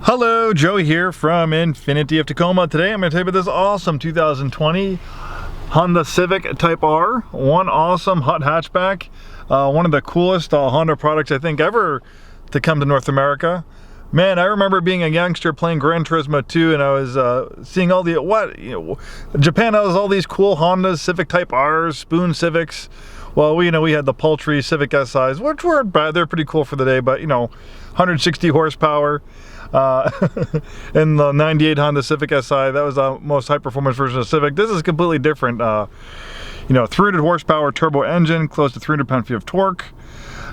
Hello, Joey here from Infiniti of Tacoma. Today I'm going to tell you about this awesome 2020 Honda Civic Type R. One awesome hot hatchback. One of the coolest Honda products I think ever to come to North America. Man, I remember being a youngster playing Gran Turismo 2 and I was seeing all the, Japan has all these cool Hondas, Civic Type Rs, Spoon Civics. Well, we had the paltry Civic SIs, which weren't bad. They're pretty cool for the day, but 160 horsepower. In the 98 Honda Civic Si, that was the most high-performance version of Civic. This is completely different. 300 horsepower turbo engine, close to 300 pound-feet of torque.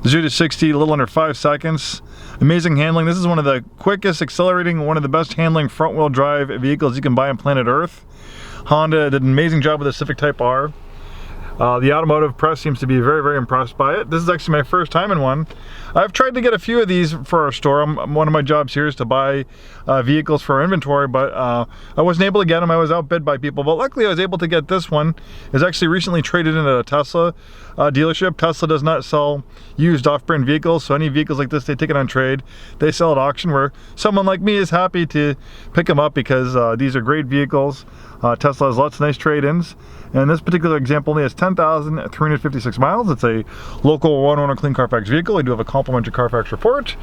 0 to 60, a little under 5 seconds. Amazing handling. This is one of the quickest accelerating, one of the best handling front-wheel drive vehicles you can buy on planet Earth. Honda did an amazing job with the Civic Type R. The automotive press seems to be very, very impressed by it. This is actually my first time in one. I've tried to get a few of these for our store. One of my jobs here is to buy vehicles for our inventory, but I wasn't able to get them. I was outbid by people, but luckily I was able to get this one. It's actually recently traded in at a Tesla dealership. Tesla does not sell used off-brand vehicles, so any vehicles like this, they take it on trade. They sell at auction, where someone like me is happy to pick them up because these are great vehicles. Tesla has lots of nice trade-ins, and this particular example only has 10,356 miles. It's a local one-owner clean Carfax vehicle. I do have a complimentary Carfax report,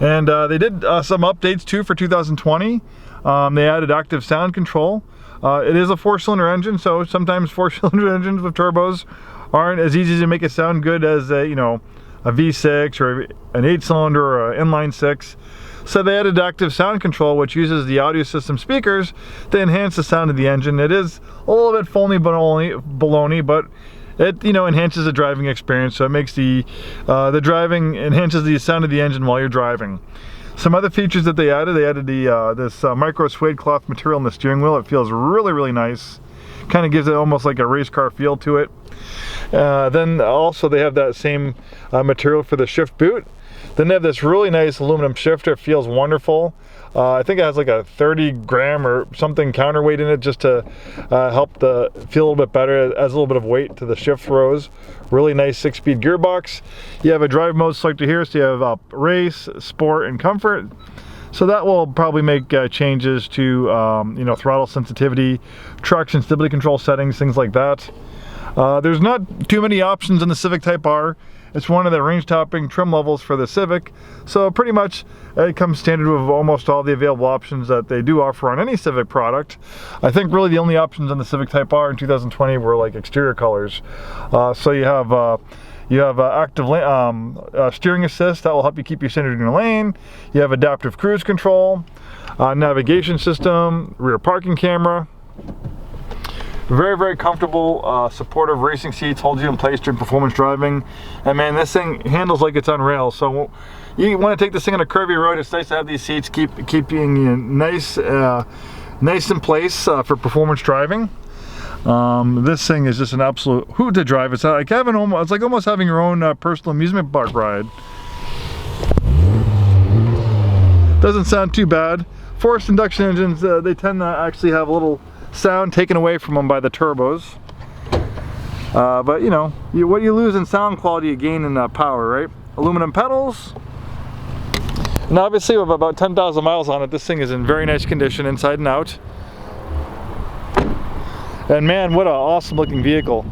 and they did some updates too for 2020. They added active sound control. It is a 4-cylinder engine, so sometimes 4-cylinder engines with turbos aren't as easy to make it sound good as a V6 or an 8-cylinder or an inline 6. So they added active sound control, which uses the audio system speakers to enhance the sound of the engine. It is a little bit phony baloney, but it enhances the driving experience. So it makes the driving, enhances the sound of the engine while you're driving. Some other features that they added this micro suede cloth material in the steering wheel. It feels really, really nice. Kind of gives it almost like a race car feel to it. Then also they have that same material for the shift boot. Then they have this really nice aluminum shifter. It feels wonderful. I think it has like a 30 gram or something counterweight in it just to help feel a little bit better. It adds a little bit of weight to the shift throws. Really nice 6-speed gearbox. You have a drive mode selected here, so you have race, sport, and comfort. So that will probably make changes to throttle sensitivity, traction stability control settings, things like that. There's not too many options in the Civic Type R. It's one of the range topping trim levels for the Civic, so pretty much it comes standard with almost all the available options that they do offer on any Civic product. I think really the only options on the Civic Type R in 2020 were like exterior colors. So you have active steering assist that will help you keep you centered in your lane. You have adaptive cruise control, navigation system, rear parking camera. Very, very comfortable, supportive racing seats, holds you in place during performance driving. And man, this thing handles like it's on rails. So you want to take this thing on a curvy road, it's nice to have these seats keeping you nice in place for performance driving. This thing is just an absolute hoot to drive. It's like almost having your own personal amusement park ride. Doesn't sound too bad. Forced induction engines, they tend to actually have a little sound taken away from them by the turbos, but what you lose in sound quality you gain in power, right? Aluminum pedals, and obviously with about 10,000 miles on it, this thing is in very nice condition inside and out. And man, what an awesome looking vehicle.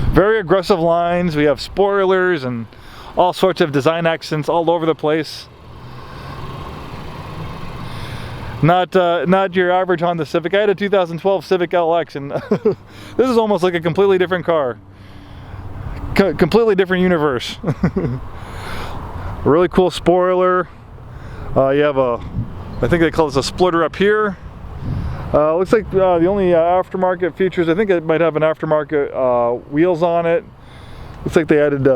Very aggressive lines. We have spoilers and all sorts of design accents all over the place. Not your average Honda Civic. I had a 2012 Civic LX, and this is almost like a completely different car. Completely different universe. Really cool spoiler. You have I think they call this a splitter up here. Looks like the only aftermarket features, I think it might have an aftermarket wheels on it. Looks like they added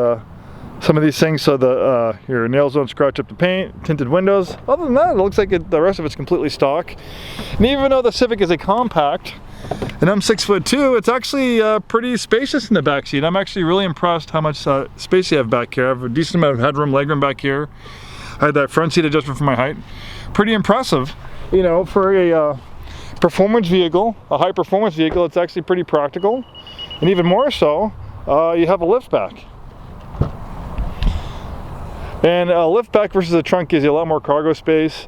some of these things so your nails don't scratch up the paint, tinted windows. Other than that, it looks like the rest of it's completely stock. And even though the Civic is a compact, and I'm 6'2", it's actually pretty spacious in the back seat. I'm actually really impressed how much space you have back here. I have a decent amount of headroom, legroom back here. I had that front seat adjustment for my height. Pretty impressive. For a performance vehicle, a high performance vehicle, it's actually pretty practical. And even more so, you have a liftback. And a liftback versus a trunk gives you a lot more cargo space.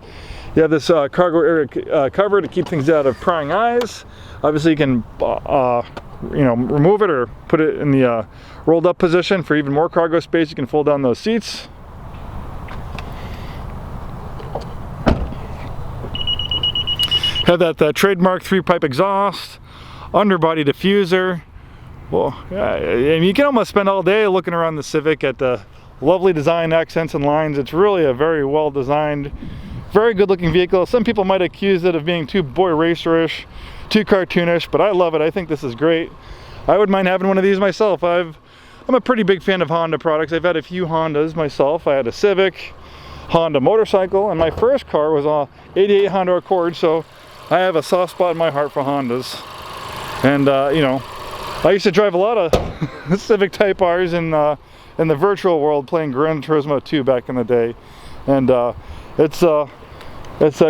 You have this cargo area cover to keep things out of prying eyes. Obviously you can you know, remove it or put it in the rolled up position for even more cargo space. You can fold down those seats. Have that trademark 3-pipe exhaust, underbody diffuser. Well, and you can almost spend all day looking around the Civic at the lovely design accents and lines. It's really a very well designed, very good looking vehicle. Some people might accuse it of being too boy racerish, too cartoonish, but I love it. I think this is great. I wouldn't mind having one of these myself. I'm a pretty big fan of Honda products. I've had a few Hondas myself. I had a Civic, Honda motorcycle, and my first car was a 88 Honda Accord, so I have a soft spot in my heart for Hondas. And you know, I used to drive a lot of Civic Type R's in the virtual world playing Gran Turismo 2 back in the day. And it's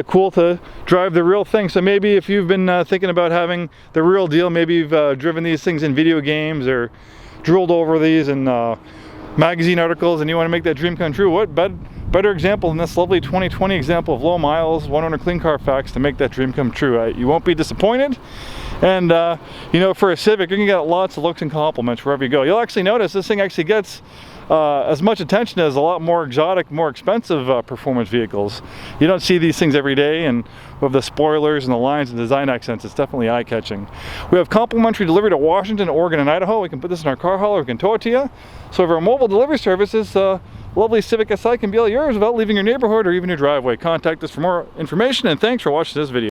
cool to drive the real thing. So maybe if you've been thinking about having the real deal, maybe you've driven these things in video games or drooled over these in magazine articles and you want to make that dream come true, what better example than this lovely 2020 example of low miles, 100 clean car facts to make that dream come true. You won't be disappointed. And you know, for a Civic, you can get lots of looks and compliments wherever you go. You'll actually notice this thing actually gets as much attention as a lot more exotic, more expensive performance vehicles. You don't see these things every day, and with the spoilers and the lines and design accents, it's definitely eye-catching. We have complimentary delivery to Washington, Oregon, and Idaho. We can put this in our car hauler, we can tow it to you. So if our mobile delivery services, lovely Civic Si can be all yours without leaving your neighborhood or even your driveway. Contact us for more information, and thanks for watching this video.